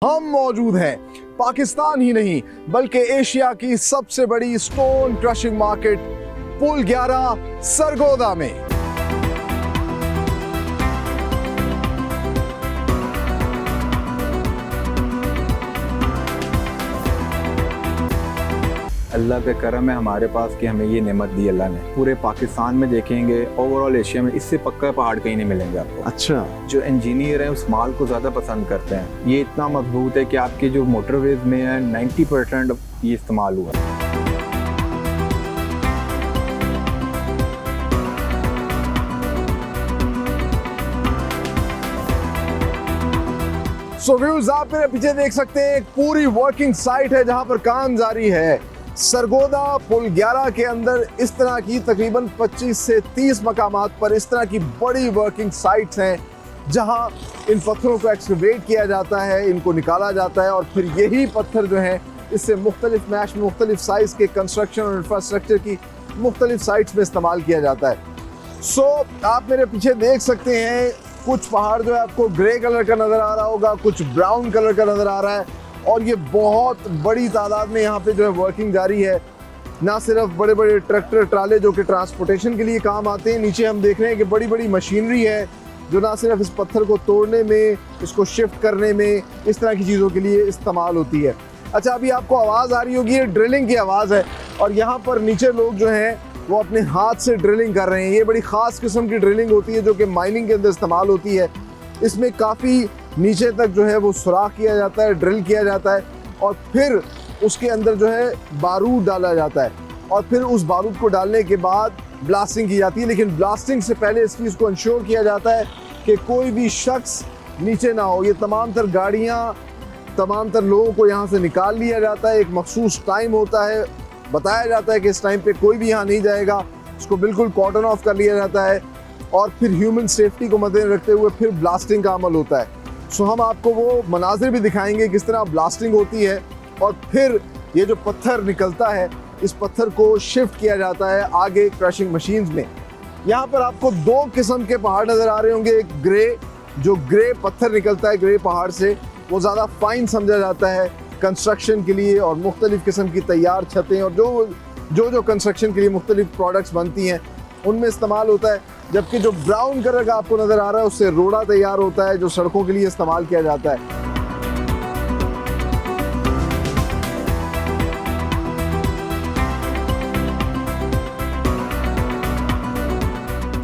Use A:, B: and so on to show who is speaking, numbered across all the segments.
A: हम मौजूद हैं पाकिस्तान ही नहीं बल्कि एशिया की सबसे बड़ी स्टोन क्रशिंग मार्केट पुल 11 सरगोदा में।
B: अल्लाह का करम है हमारे पास कि हमें ये नेमत दी अल्लाह ने। पूरे पाकिस्तान में देखेंगे, ओवरऑल एशिया में इससे पक्का पहाड़ कहीं नहीं मिलेंगे आपको।
A: अच्छा,
B: जो इंजीनियर हैं उस माल को ज़्यादा पसंद करते हैं। ये इतना मजबूत है कि आपके जो मोटरवेज में है 90% ये इस्तेमाल हुआ।
A: सो व्यूज आप मेरे पीछे देख सकते हैं, एक पूरी वर्किंग साइट है जहां पर काम जारी है। सरगोदा पुल 11 के अंदर इस तरह की तकरीबन 25 से 30 मकामात पर इस तरह की बड़ी वर्किंग साइट्स हैं जहां इन पत्थरों को एक्सकवेट किया जाता है, इनको निकाला जाता है और फिर यही पत्थर जो है इससे मुख्तलिफ मैश मुख्तलिफ साइज के कंस्ट्रक्शन और इंफ्रास्ट्रक्चर की मुख्तलिफ साइट्स में इस्तेमाल किया जाता है। सो आप मेरे पीछे देख सकते हैं, कुछ पहाड़ जो है आपको ग्रे कलर का नज़र आ रहा होगा, कुछ ब्राउन कलर का नज़र आ रहा है और ये बहुत बड़ी तादाद में यहाँ पे जो है वर्किंग जारी है। ना सिर्फ बड़े बड़े ट्रैक्टर ट्राले जो कि ट्रांसपोर्टेशन के लिए काम आते हैं, नीचे हम देख रहे हैं कि बड़ी बड़ी मशीनरी है जो ना सिर्फ इस पत्थर को तोड़ने में, इसको शिफ्ट करने में, इस तरह की चीज़ों के लिए इस्तेमाल होती है। अच्छा, अभी आपको आवाज़ आ रही होगी, ये ड्रिलिंग की आवाज़ है और यहाँ पर नीचे लोग जो हैं वो अपने हाथ से ड्रिलिंग कर रहे हैं। ये बड़ी ख़ास किस्म की ड्रिलिंग होती है जो कि माइनिंग के अंदर इस्तेमाल होती है। इसमें काफ़ी नीचे तक जो है वो सुराख किया जाता है, ड्रिल किया जाता है और फिर उसके अंदर जो है बारूद डाला जाता है और फिर उस बारूद को डालने के बाद ब्लास्टिंग की जाती है। लेकिन ब्लास्टिंग से पहले इस चीज़ को इंश्योर किया जाता है कि कोई भी शख्स नीचे ना हो। ये तमाम तर गाड़ियाँ, तमाम तर लोगों को यहाँ से निकाल लिया जाता है। एक मखसूस टाइम होता है, बताया जाता है कि इस टाइम पे कोई भी यहाँ नहीं जाएगा, इसको बिल्कुल कॉर्डन ऑफ कर लिया जाता है और फिर ह्यूमन सेफ्टी को मद्देनजर रखते हुए फिर ब्लास्टिंग का अमल होता है। सो हम आपको वो मनाजिर भी दिखाएंगे किस तरह ब्लास्टिंग होती है और फिर ये जो पत्थर निकलता है इस पत्थर को शिफ्ट किया जाता है आगे क्रशिंग मशीन्स में। यहाँ पर आपको दो किस्म के पहाड़ नज़र आ रहे होंगे। एक ग्रे, जो ग्रे पत्थर निकलता है ग्रे पहाड़ से, वो ज़्यादा फाइन समझा जाता है कंस्ट्रक्शन के लिए और मुख्तलिफ़ किस्म की तैयार छतें और जो कंस्ट्रक्शन के लिए मुख्तलिफ प्रोडक्ट्स बनती हैं उनमें इस्तेमाल होता है। जबकि जो ब्राउन कलर का आपको नज़र आ रहा है उससे रोड़ा तैयार होता है जो सड़कों के लिए इस्तेमाल किया जाता है।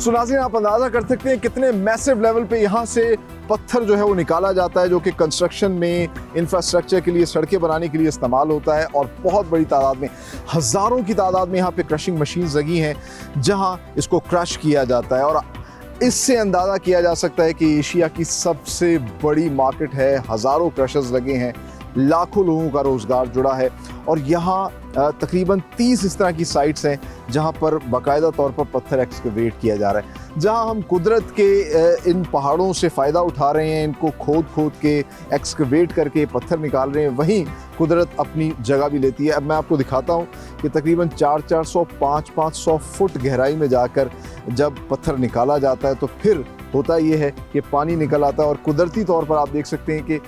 A: नाज़रीन, आप अंदाज़ा कर सकते हैं कितने मैसिव लेवल पे यहाँ से पत्थर जो है वो निकाला जाता है जो कि कंस्ट्रक्शन में, इंफ्रास्ट्रक्चर के लिए, सड़कें बनाने के लिए इस्तेमाल होता है और बहुत बड़ी तादाद में, हज़ारों की तादाद में यहाँ पे क्रशिंग मशीन्स लगी हैं जहाँ इसको क्रश किया जाता है। और इससे अंदाज़ा किया जा सकता है कि एशिया की सबसे बड़ी मार्केट है, हज़ारों क्रशर्स लगे हैं, लाखों लोगों का रोज़गार जुड़ा है और यहाँ तकरीबन 30 इस तरह की साइट्स हैं जहाँ पर बाकायदा तौर पर पत्थर एक्सकवेट किया जा रहा है। जहाँ हम कुदरत के इन पहाड़ों से फ़ायदा उठा रहे हैं, इनको खोद के एक्सकवेट करके पत्थर निकाल रहे हैं, वहीं कुदरत अपनी जगह भी लेती है। अब मैं आपको दिखाता हूँ कि तकरीबन 400-400, 500-500 फुट गहराई में जाकर जब पत्थर निकाला जाता है तो फिर होता ये है कि पानी निकल आता है और कुदरती तौर पर आप देख सकते हैं कि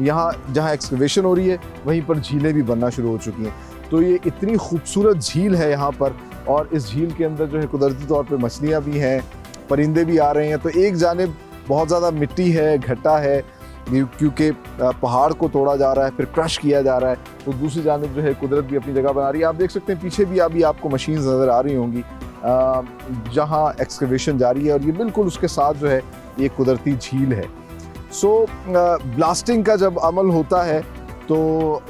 A: यहाँ जहाँ एक्सकवेशन हो रही है वहीं पर झीलें भी बनना शुरू हो चुकी हैं। तो ये इतनी खूबसूरत झील है यहाँ पर और इस झील के अंदर जो है कुदरती तौर पे मछलियाँ भी हैं, परिंदे भी आ रहे हैं। तो एक जानिब बहुत ज़्यादा मिट्टी है, घट्टा है क्योंकि पहाड़ को तोड़ा जा रहा है, फिर क्रश किया जा रहा है, तो दूसरी जानिब जो है कुदरत भी अपनी जगह बना रही है। आप देख सकते हैं पीछे भी अभी आपको मशीन्स नज़र आ रही होंगी जहाँ एक्सकवेशन जारी है और ये बिल्कुल उसके साथ जो है ये कुदरती झील है। सो ब्लास्टिंग का जब अमल होता है तो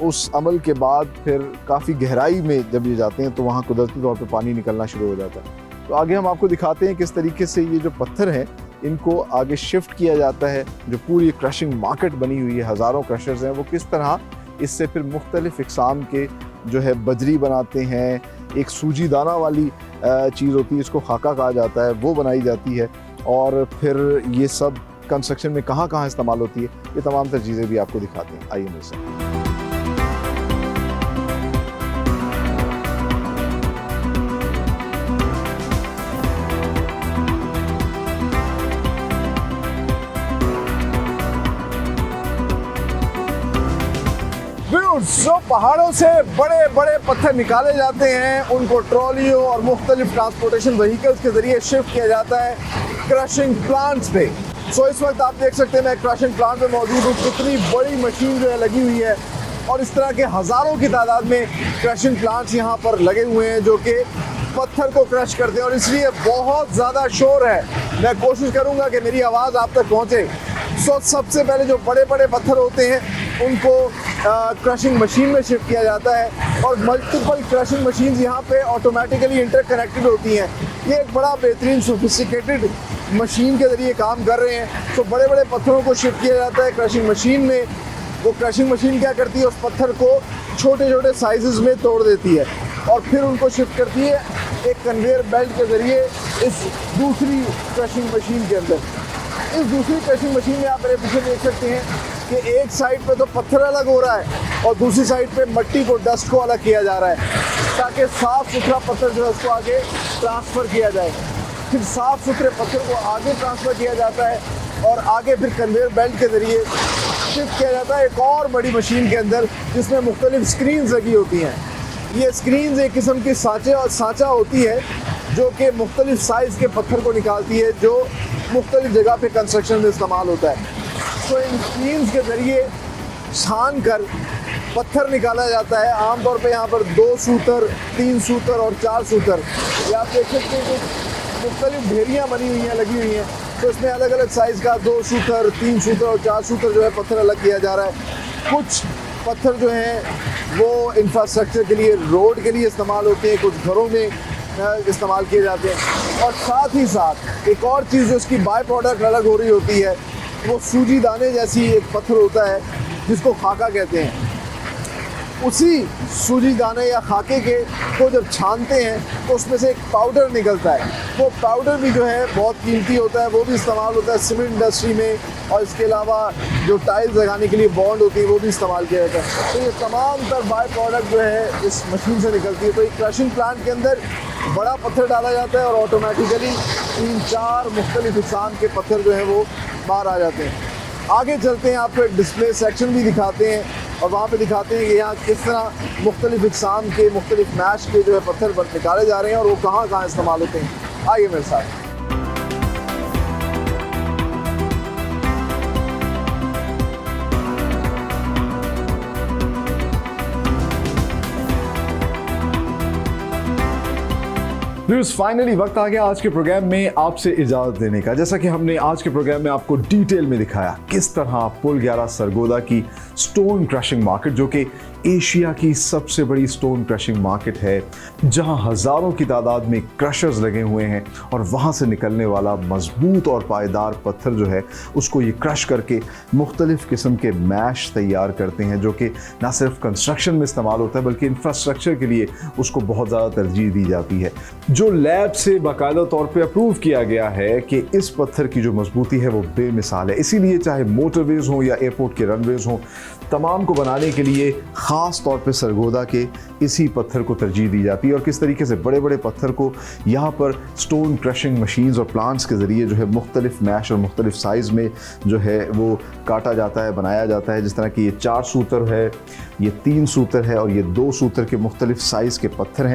A: उस अमल के बाद फिर काफ़ी गहराई में जब ये जाते हैं तो वहाँ कुदरती तौर पे पानी निकलना शुरू हो जाता है। तो आगे हम आपको दिखाते हैं किस तरीके से ये जो पत्थर हैं इनको आगे शिफ्ट किया जाता है। जो पूरी क्रशिंग मार्केट बनी हुई है, हज़ारों क्रशर्स हैं, वो किस तरह इससे फिर मुख्तलिफ़ इक़साम के जो है बजरी बनाते हैं। एक सूजी दाना वाली चीज़ होती है, इसको खाका कहा जाता है, वो बनाई जाती है और फिर ये सब कंस्ट्रक्शन में कहाँ कहाँ इस्तेमाल होती है, ये तमाम तर चीज़ें भी आपको दिखाते हैं। आइए मेरे साथ। जो पहाड़ों से बड़े बड़े पत्थर निकाले जाते हैं उनको ट्रॉलियों और मुख्तलिफ ट्रांसपोर्टेशन व्हीकल्स के जरिए शिफ्ट किया जाता है क्रशिंग प्लांट्स पे। सो इस वक्त आप देख सकते हैं मैं क्रशिंग प्लांट पे मौजूद हूँ, कितनी बड़ी मशीन जो है लगी हुई है और इस तरह के हज़ारों की तादाद में क्रशिंग प्लांट्स यहाँ पर लगे हुए हैं जो कि पत्थर को क्रश करते हैं और इसलिए बहुत ज़्यादा शोर है। मैं कोशिश करूँगा कि मेरी आवाज़ आप तक पहुँचे। सो सबसे पहले जो बड़े बड़े पत्थर होते हैं उनको क्रशिंग मशीन में शिफ्ट किया जाता है और मल्टीपल क्रशिंग मशीन्स यहाँ पे ऑटोमेटिकली इंटरकनेक्टेड होती हैं। ये एक बड़ा बेहतरीन सोफिस्टिकेटेड मशीन के ज़रिए काम कर रहे हैं। तो बड़े बड़े पत्थरों को शिफ्ट किया जाता है क्रशिंग मशीन में। वो क्रशिंग मशीन क्या करती है, उस पत्थर को छोटे छोटे साइजेस में तोड़ देती है और फिर उनको शिफ्ट करती है एक कन्वेयर बेल्ट के ज़रिए इस दूसरी क्रशिंग मशीन के अंदर। इस दूसरी क्रशिंग मशीन में आप मेरे पीछे देख सकते हैं कि एक साइड पे तो पत्थर अलग हो रहा है और दूसरी साइड पे मिट्टी को, डस्ट को अलग किया जा रहा है ताकि साफ़ सुथरा पत्थर जो है उसको आगे ट्रांसफ़र किया जाए। फिर साफ़ सुथरे पत्थर को आगे ट्रांसफ़र किया जाता है और आगे फिर कन्वेयर बेल्ट के ज़रिए शिफ्ट किया जाता है एक और बड़ी मशीन के अंदर जिसमें मुख्तलिफ स्क्रीन्स लगी होती हैं। ये स्क्रीन्स एक किस्म की सांचा होती है जो कि मुख्तलिफ साइज़ के पत्थर को निकालती है जो मुख्तलिफ जगह पे कंस्ट्रक्शन में इस्तेमाल होता है। तो इन स्क्रीन्स के ज़रिए छान कर पत्थर निकाला जाता है। आमतौर पे यहाँ पर 2 सूतर, 3 सूतर और 4 सूतर, ये आप देख सकते हैं कि मुख्तलिफ ढेरियाँ बनी हुई हैं, लगी हुई हैं। तो इसमें अलग अलग साइज़ का 2 सूतर, 3 सूतर और 4 सूतर जो है पत्थर अलग किया जा रहा है। कुछ पत्थर जो हैं वो इंफ्रास्ट्रक्चर के लिए, रोड के लिए इस्तेमाल होते हैं, कुछ घरों में इस्तेमाल किए जाते हैं। और साथ ही साथ एक और चीज़ जो उसकी बाय प्रोडक्ट अलग हो रही होती है वो सूजी दाने जैसी एक पत्थर होता है जिसको खाका कहते हैं। उसी सूजी दाने या खाके के को जब छानते हैं तो उसमें से एक पाउडर निकलता है। वो पाउडर भी जो है बहुत कीमती होता है, वो भी इस्तेमाल होता है सीमेंट इंडस्ट्री में और इसके अलावा जो टाइल्स लगाने के लिए बॉन्ड होती है वो भी इस्तेमाल किया जाता है। तो ये तमाम तर बाय प्रोडक्ट जो है इस मशीन से निकलती है। तो एक क्रशिंग प्लांट के अंदर बड़ा पत्थर डाला जाता है और ऑटोमेटिकली 3-4 मुख्तलिफ इकसाम के पत्थर जो है वो बाहर आ जाते हैं। आगे चलते हैं, आपको एक डिस्प्ले सेक्शन भी दिखाते हैं और वहाँ पे दिखाते हैं कि यहाँ किस तरह मुख्तलिफ इकसाम के, मुख्तलिफ मैश के जो है पत्थर निकाले जा रहे हैं और वो कहाँ कहाँ इस्तेमाल होते हैं। आइए मेरे साथ। फाइनली वक्त आ गया आज के प्रोग्राम में आपसे इजाज़त देने का। जैसा कि हमने आज के प्रोग्राम में आपको डिटेल में दिखाया किस तरह पुल 11 सरगोदा की स्टोन क्रशिंग मार्केट, जो कि एशिया की सबसे बड़ी स्टोन क्रशिंग मार्केट है, जहां हज़ारों की तादाद में क्रशर्स लगे हुए हैं और वहां से निकलने वाला मजबूत और पायदार पत्थर जो है उसको ये क्रश करके मुख्तलिफ़ किस्म के मैश तैयार करते हैं, जो कि ना सिर्फ कंस्ट्रक्शन में इस्तेमाल होता है बल्कि इंफ्रास्ट्रक्चर के लिए उसको बहुत ज़्यादा तरजीह दी जाती है। जो लैब से बाकायदा तौर पे अप्रूव किया गया है कि इस पत्थर की जो मजबूती है वो बेमिसाल है। इसीलिए चाहे मोटरवेज हों या एयरपोर्ट के रनवेज हों, तमाम को बनाने के लिए ख़ास तौर पे सरगोदा के इसी पत्थर को तरजीह दी जाती है। और किस तरीके से बड़े बड़े पत्थर को यहाँ पर स्टोन क्रशिंग मशीन्स और प्लांट्स के ज़रिए जो है मुख्तलिफ मैश और मुख्तलिफ साइज़ में जो है वो काटा जाता है, बनाया जाता है। जिस तरह कि ये 4 सूतर है, ये 3 सूतर है और ये 2 सूतर के मुख्तलिफ साइज़ के पत्थर हैं।